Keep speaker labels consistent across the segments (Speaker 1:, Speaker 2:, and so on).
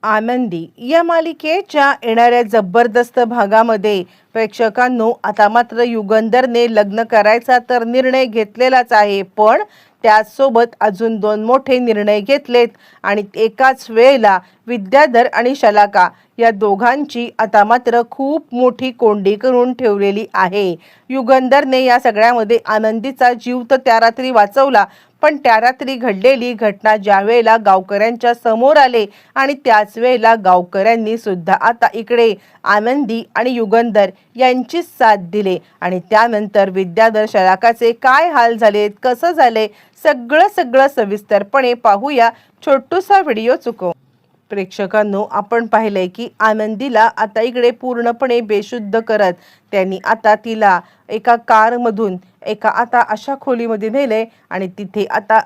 Speaker 1: आनंदी या मालिकेच्या येणाऱ्या जबरदस्त भागामध्ये प्रेक्षकांनो आता मात्र युगंधरने लग्न करायचा तर निर्णय घेतलेलाच आहे, पण त्याचसोबत अजून दोन मोठे निर्णय घेतलेत आणि एकाच वेळेला विद्याधर आणि शलाका या दोघांची आता मात्र खूप मोठी कोंडी करून ठेवलेली आहे। युगंधरने या सगळ्यामध्ये आनंदीचा जीव तर त्या रात्री वाचवला, पण त्या रात्री घडलेली घटना ज्या वेळेला गावकऱ्यांच्या समोर आले आणि त्याच वेळेला गावकऱ्यांनी सुद्धा आता इकडे आनंदी आणि युगंधर यांची साथ दिले आणि त्यानंतर विद्याधर शलाकाचे काय हाल झालेत, कसं झाले, सगळं सविस्तरपणे पाहूया छोटूसा व्हिडिओ चुकव। प्रेक्षकांनो, आपण पाहिलंय की आनंदीला आता इकडे पूर्णपणे बेशुद्ध करत त्यांनी आता तिला एका कारमधून एका आता अशा खोलीमध्ये नेले आणि तिथे आता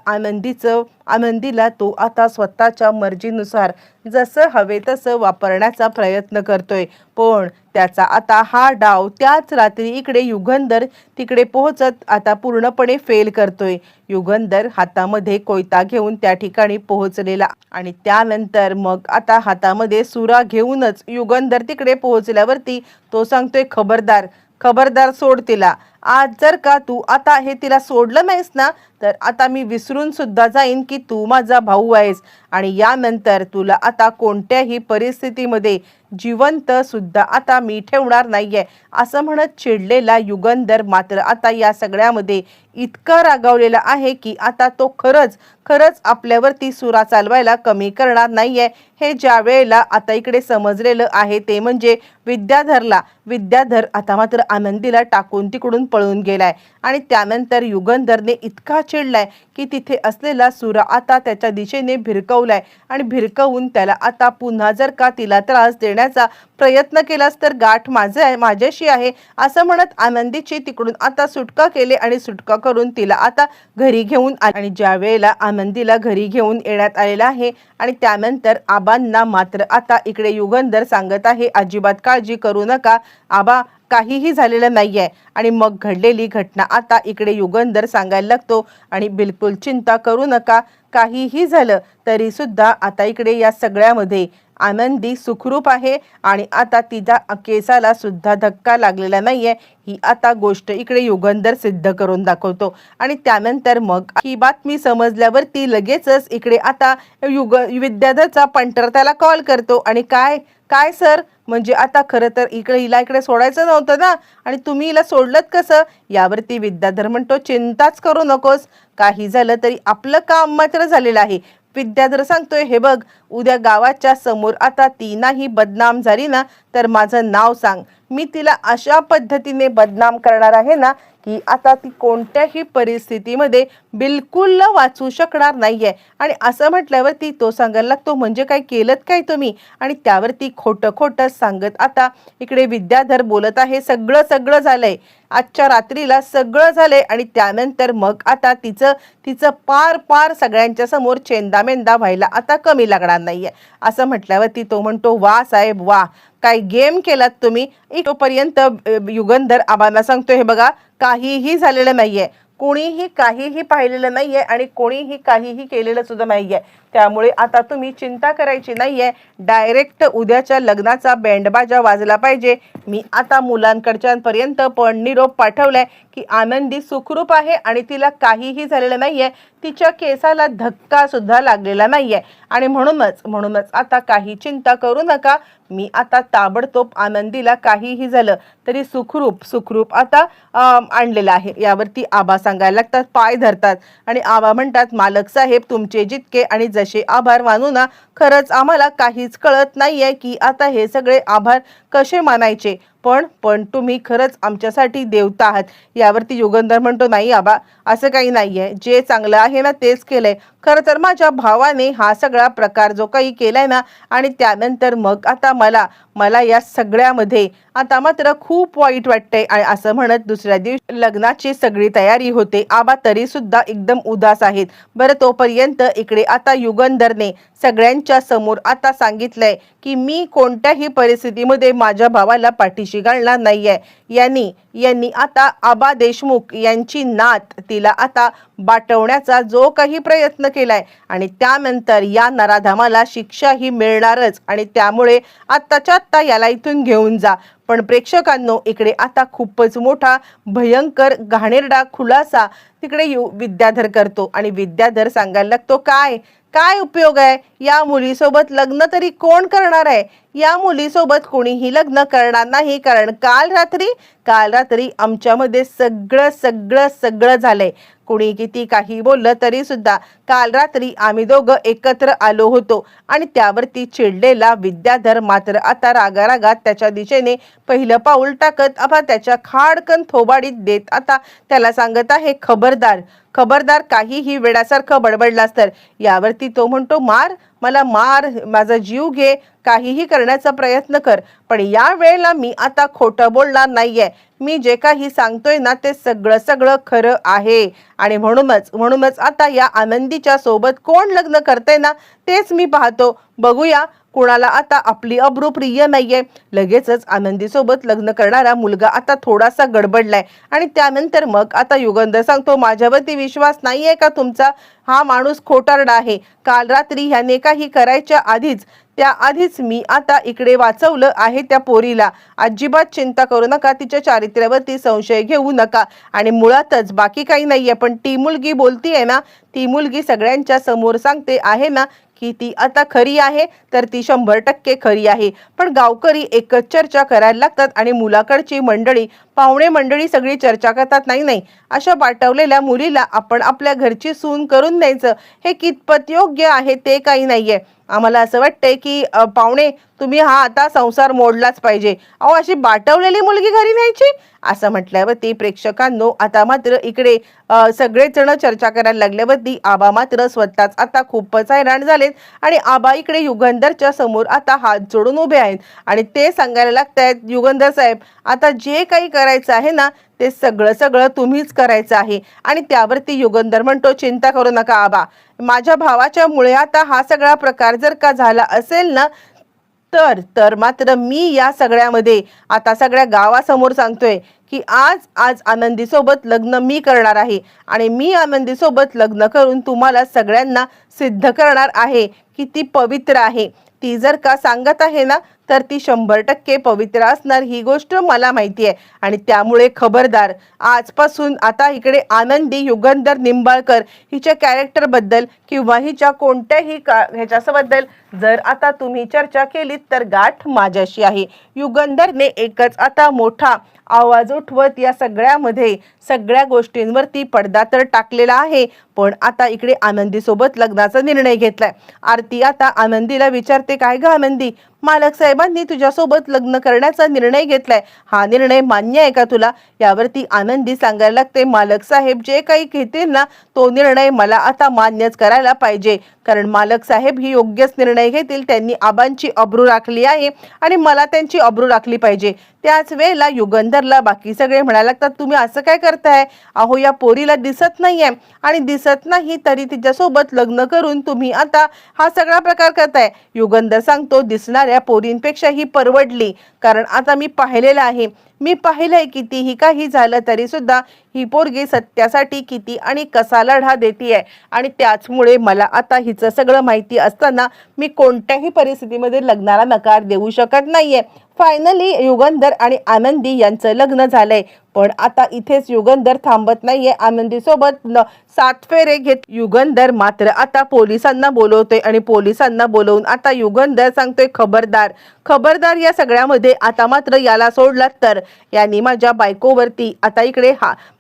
Speaker 1: आनंदीला तो आता स्वतःच्या मर्जीनुसार जसं हवे तसं वापरण्याचा प्रयत्न करतोय, पण त्याचा आता हा डाव त्याच रात्री इकडे युगंधर तिकडे पोहोचत आता पूर्णपणे फेल करतोय। युगंधर हातामध्ये कोयता घेऊन त्या ठिकाणी पोहोचलेला आणि त्यानंतर मग आता हातामध्ये सुरा घेऊनच युगंधर तिकडे पोहोचल्यावरती तो सांगतोय, खबरदार सोड तिला। आज जर का तू आता हे तिला सोडलं नाहीस ना, तर आता मी विसरून सुद्धा जाईन की तू माझा भाऊ आहेस आणि यानंतर तुला आता कोणत्याही परिस्थितीमध्ये जिवंत सुद्धा आता मी ठेवणार नाहीये, असं म्हणत चिडलेला युगंधर मात्र आता या सगळ्यामध्ये इतका रागावलेला आहे की आता तो खरंच आपल्यावरती सुरा चालवायला कमी करणार नाहीये। हे ज्या वेळेला आता इकडे समजलेलं आहे ते म्हणजे विद्याधर आता मात्र आनंदीला टाकून तिकडून पळून गेलाय आणि त्यानंतर युगंधरने इतका चिडलाय की तिथे असलेला सुरा आता त्याच्या दिशेने भिरकवलाय आणि भिरकवून त्याला आता पुन्हा जर का तिला त्रास देण्याचा प्रयत्न केलास तर गाठ माझ्याशी आहे असं म्हणत आनंदीची तिकडून आता सुटका केली आणि सुटका करून तिला आता घरी घेऊन आणि ज्या वेळेला आनंदीला घरी घेऊन येण्यात आलेला आहे आणि त्यानंतर आबांना मात्र आता इकडे युगंधर सांगत आहे, अजिबात काळजी करू नका आबा, काहीही झालेलं नाहीये। आणि मग घडलेली घटना आता इकडे युगंधर सांगायला लागतो आणि बिलकुल चिंता करू नका, काहीही झालं तरी सुद्धा आता इकडे या सगळ्यामध्ये आनंदी सुखरूप आहे आणि आता तिच्या केसाला सुद्धा धक्का लागलेला नाहीये, ही आता गोष्ट इकडे युगंधर सिद्ध करून दाखवतो। आणि त्यानंतर मग ही बातमी समजल्यावरती लगेचच इकडे आता विद्याधरचा पंटर त्याला कॉल करतो आणि काय सर, म्हणजे आता खरं तर हिला इकडे सोडायचं नव्हतं ना, आणि तुम्ही हिला सोडलत कसं? यावरती विद्याधर म्हणतो, चिंताच करू नकोस, काही झालं तरी आपलं काम मात्र झालेलं आहे। विद्याधर सांगतोय, हे बघ, उद्या गावाच्या समोर आता ती नाही बदनाम झाली ना तर माझं नाव सांग, मी तिला अशा पद्धतीने बदनाम करणार आहे ना की आता ती कोणत्याही परिस्थितीमध्ये बिलकुल वाचू शकणार नाहीये। आणि असं म्हटल्यावरती तो सांगायला लागतो, म्हणजे काय केलं काय तुम्ही? आणि त्यावरती खोटं सांगत आता इकडे विद्याधर बोलत आहे, सगळं झालंय, आजच्या रात्रीला सगळं झालंय आणि त्यानंतर मग आता तिचं पार सगळ्यांच्या समोर चेंदामेंदा व्हायला आता कमी लागणार नाहीये। असं म्हटल्यावरती तो म्हणतो, वा साहेब वा, काय गेम केलात तुम्ही। तोपर्यंत युगंधर आबांना सांगतोय, हे बघा, काहीही झालेलं नाहीये, कोणीही काहीही पाहिलेलं नाहीये आणि कोणीही काहीही केलेलं सुद्धा नाहीये, त्यामुळे आता तुम्ही चिंता करायची नाहीये। डायरेक्ट उद्याच्या लग्नाचा बँडबाजा वाजला पाहिजे। मी आता मुलांकडच्यांपर्यंत पण निरोप पाठवलाय की आनंदी सुखरूप आहे आणि तिला काहीही झालेलं नाहीये, तिच्या केसाला धक्का सुद्धा लागलेला नाहीये आणि म्हणूनच आता काही चिंता करू नका, मी आता ताबडतोब आनंदीला काहीही झालं तरी सुखरूप आता आणलेलं आहे। यावरती आबा सांगायला लागतात, पाय धरतात आणि आबा म्हणतात, मालक साहेब, तुमचे जितके आणि जसे आभार मानू ना, खरंच आम्हाला काहीच कळत नाहीये की आता हे सगळे आभार कसे मानायचे, पण तुम्ही खरंच आमच्यासाठी देवता आहात। यावरती युगंधर म्हणतो, नाही आबा, असं काही नाहीये, जे चांगलं आहे ना तेच केलंय, खरं तर माझ्या भावाने हा सगळा प्रकार जो काही केलाय ना, आणि त्यानंतर मग आता मला या सगळ्यामध्ये आता मात्र खूप वाईट वाटतंय। आणि असं म्हणत दुसऱ्या दिवशी लग्नाची सगळी तयारी होते। आबा तरी सुद्धा एकदम उदास आहेत। बरं, तोपर्यंत इकडे आता युगंधरने सगळ्यांच्या समोर आता सांगितलंय की मी कोणत्याही परिस्थितीमध्ये माझ्या भावाला पाठीशी घालणार नाहीये। यांनी आता आबा देशमुख यांची नात तिला आता बाटवण्याचा जो काही प्रयत्न केलाय आणि त्यानंतर या नराधमाला शिक्षाही मिळणारच आणि त्यामुळे आत्ताच्या आत्ता याला इथून घेऊन जा. पण प्रेक्षकांनो, इकडे आता खूपच मोठा भयंकर घाणेरडा खुलासा तिकडे विद्याधर करतो आणि विद्याधर सांगायला लागतो, काय उपयोग आहे या मुलीसोबत लग्न तरी कोण करणार आहे? या मुलीसोबत कोणीही लग्न करणार नाही, कारण काल रात्री आमच्यामध्ये सगळं झालंय. कोणी किती काही बोललं तरी सुद्धा काल रात्री आम्ही दोघं एकत्र आलो होतो. आणि त्यावरती चिडलेला विद्याधर मात्र आता रागारागात त्याच्या दिशेने पहिलं पाऊल टाकत आता त्याच्या खाडकन थोबाडीत देत आता त्याला सांगत आहे, खबरदार काहीही वेड्यासारखं बडबडलास तर. यावरती तो म्हणतो, मला मार, माझा जीव घे, काहीही करण्याचा प्रयत्न कर, पण या वेळेला मी आता खोटं बोलणार नाहीये. मी जे काही सांगतोय ना ते सगळं खरं आहे. आणि म्हणूनच आता या आनंदीच्या सोबत कोण लग्न करते ना तेच मी पाहतो. बघूया कुणाला आता आपली अब्रू प्रिय नाहीये. लगेचच आनंदी सोबत लग्न करणारा मुलगा आता थोडासा गडबडलाय आणि त्यानंतर मग आता युगंधर सांगतो, माझ्यावरती विश्वास नाहीये का तुमचा? हा माणूस खोटारडा आहे. काल रात्री ह्याने काही करायच्या आधीच मी आता इकडे वाचवलं आहे त्या पोरीला. अजिबात चिंता करू नका, तिच्या चारित्र्यावरती संशय घेऊ नका. आणि मुळातच बाकी काही नाहीये, पण ती मुलगी बोलतीये ना, ती मुलगी सगळ्यांच्या समोर सांगते आहे ना की ती आता खरी आहे, तर ती 100% खरी आहे. पण गावकरी एकच चर्चा करायला लागतात आणि मुलाकडची मंडळी, पाहुणे मंडळी सगळी चर्चा करतात, नाही अशा पाठवलेल्या मुलीला आपण आपल्या घरची सून करून द्यायचं, हे कितपत योग्य आहे ते काही नाहीये. आम्हाला असं वाटतंय की पाहुणे तुम्ही हा आता संसार मोडलाच पाहिजे. अशी बाटवलेली मुलगी घरी न्यायची असं म्हटल्यावरती प्रेक्षकांनो आता मात्र इकडे सगळेजण चर्चा करायला लागल्यावरती आबा मात्र स्वतःच आता खूपच हैराण झालेत आणि आबा इकडे युगंधरच्या समोर आता हात जोडून उभे आहेत आणि ते सांगायला लागतायत, युगंधर साहेब, आता जे काही करायचं आहे ना ते सगळं तुम्हीच करायचं आहे. आणि त्यावरती युगंधर म्हणतो, चिंता करू नका आबा, माझ्या भावाच्या मुळे आता हा सगळा प्रकार जर का झाला असेल ना तर मात्र मी या सगळ्यामध्ये आता सगळ्या गावासमोर सांगतोय की आज आनंदीसोबत लग्न मी करणार आहे आणि मी आनंदीसोबत लग्न करून तुम्हाला सगळ्यांना सिद्ध करणार आहे की ती पवित्र आहे. ती जर का सांगत आहे ना तर ती 100% पवित्र असणार, ही गोष्ट मला माहिती आहे. आणि त्यामुळे खबरदार, आजपासून आता इकडे आनंदी युगंधर निंबाळकर हिच्या कॅरेक्टरबद्दल किंवा हिच्या कोणत्याही ह्याच्याबद्दल जर आता तुम्ही चर्चा केलीत तर गाठ माझ्याशी आहे. युगंधरने एकच आता मोठा आवाज उठवत या सगळ्या गोष्टींवरती पडदा तर टाकलेला आहे. पण आता इकडे आनंदीसोबत लग्नाचा निर्णय घेतलाय. आरती आता आनंदीला विचारते, काय ग आनंदी, मालक साहेबांनी तुझ्यासोबत लग्न करण्याचा निर्णय घेतलाय, हा निर्णय मान्य आहे का तुला? यावरती आनंदी सांगायला लागते, मालक साहेब जे काही घेतील ना तो निर्णय मला आता मान्यच करायला पाहिजे, कारण मालक साहेब ही योग्यच निर्णय घेतील. त्यांनी आबांची अब्रू राखली आहे आणि मला त्यांची अब्रू राखली पाहिजे. त्याच वेळेला युगंधरला बाकी सगळे म्हणायला लागतात, तुम्ही असं काय करताय? अहो या पोरीला दिसत नाहीये आणि दिसत नाही तरी तिच्यासोबत लग्न करून तुम्ही आता हा सगळा प्रकार करताय. युगंधर सांगतो, दिसणाऱ्या पोरींपेक्षा ही परवडली, कारण आता मी पाहिलेलं आहे, मी पाहिलंय कितीही काही झालं तरी सुद्धा ही पोरगी सत्यासाठी किती आणि कसा लढा देतीये. आणि त्याचमुळे मला आता हिचं सगळं माहिती असताना मी कोणत्याही परिस्थितीमध्ये लग्नाला नकार देऊ शकत नाहीये. फायनली युगंधर आणि आनंदी यांचं लग्न झालंय. पण आता इथेच युगंधर थांबत नाहीये. आनंदी सोबत 7 फेरे घेत युगंधर मात्र आता पोलिसांना बोलवतोय आणि पोलिसांना बोलवून आता युगंधर सांगतोय, खबरदार या सगळ्यामध्ये आता मात्र याला सोडलात तर यांनी माझ्या बायकोवरती आता इकडे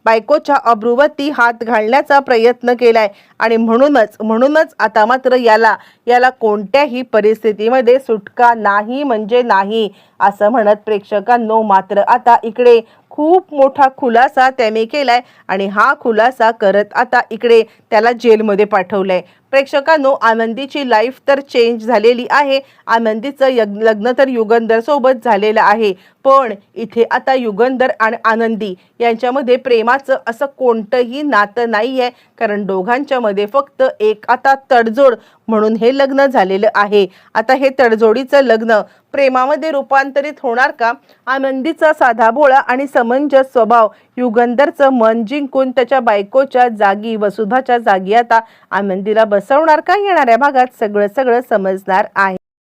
Speaker 1: बायकोच्या अब्रूवरती हात घालण्याचा प्रयत्न केलाय आणि म्हणूनच आता मात्र याला कोणत्याही परिस्थितीमध्ये सुटका नाही म्हणजे नाही असं म्हणत प्रेक्षकांनो मात्र आता इकडे खूप मोठा खुलासा त्याने केलाय आणि हा खुलासा करत आता इकडे त्याला जेलमध्ये पाठवलंय. प्रेक्षकांनो, आनंदीची लाईफ तर चेंज झालेली आहे. आनंदीचं लग्न तर युगंधर सोबत झालेलं आहे. पण इथे आता युगंधर आणि आनंदी यांच्यामध्ये प्रेमाचं असं कोणतंही नातं नाहीये, कारण दोघांच्या मध्ये फक्त एक आता तडजोड म्हणून हे लग्न झालेलं आहे. आता हे तडजोडीचं लग्न प्रेमामध्ये रूपांतरित होणार का? आनंदीचा साधा भोळा आणि समंजस स्वभाव युगंधरचं मन जिंकून त्याच्या बायकोच्या जागी वसुधाच्या जागी आता आनंदीला बसवणार का? येणाऱ्या भागात सगळं समजणार आहे.